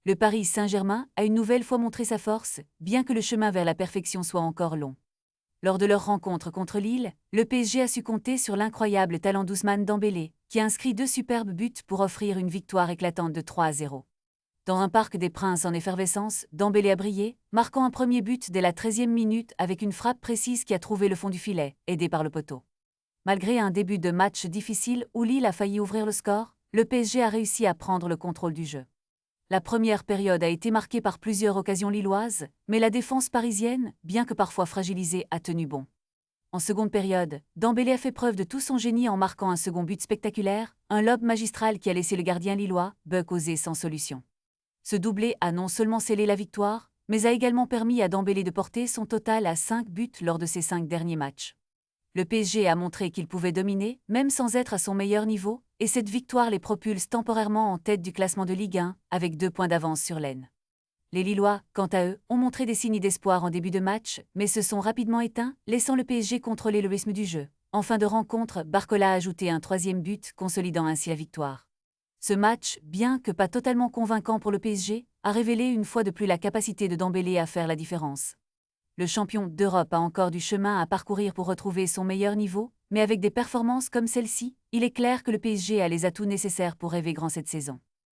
Le Paris Saint-Germain a une nouvelle fois montré sa force, bien que le chemin vers la perfection soit encore long. Lors de leur rencontre contre Lille, le PSG a su compter sur l'incroyable talent d'Ousmane Dembélé, qui a inscrit 2 superbes buts pour offrir une victoire éclatante de 3-0. Dans un Parc des Princes en effervescence, Dembélé a brillé, marquant un premier but dès la 13e minute avec une frappe précise qui a trouvé le fond du filet, aidé par le poteau. Malgré un début de match difficile où Lille a failli ouvrir le score, le PSG a réussi à prendre le contrôle du jeu. La première période a été marquée par plusieurs occasions lilloises, mais la défense parisienne, bien que parfois fragilisée, a tenu bon. En seconde période, Dembélé a fait preuve de tout son génie en marquant un second but spectaculaire, un lob magistral qui a laissé le gardien lillois, Buck Osé, sans solution. Ce doublé a non seulement scellé la victoire, mais a également permis à Dembélé de porter son total à 5 buts lors de ses 5 derniers matchs. Le PSG a montré qu'il pouvait dominer, même sans être à son meilleur niveau, et cette victoire les propulse temporairement en tête du classement de Ligue 1, avec 2 points d'avance sur Lens. Les Lillois, quant à eux, ont montré des signes d'espoir en début de match, mais se sont rapidement éteints, laissant le PSG contrôler le rythme du jeu. En fin de rencontre, Barcola a ajouté un 3e but, consolidant ainsi la victoire. Ce match, bien que pas totalement convaincant pour le PSG, a révélé une fois de plus la capacité de Dembélé à faire la différence. Le champion d'Europe a encore du chemin à parcourir pour retrouver son meilleur niveau, mais avec des performances comme celle-ci, il est clair que le PSG a les atouts nécessaires pour rêver grand cette saison.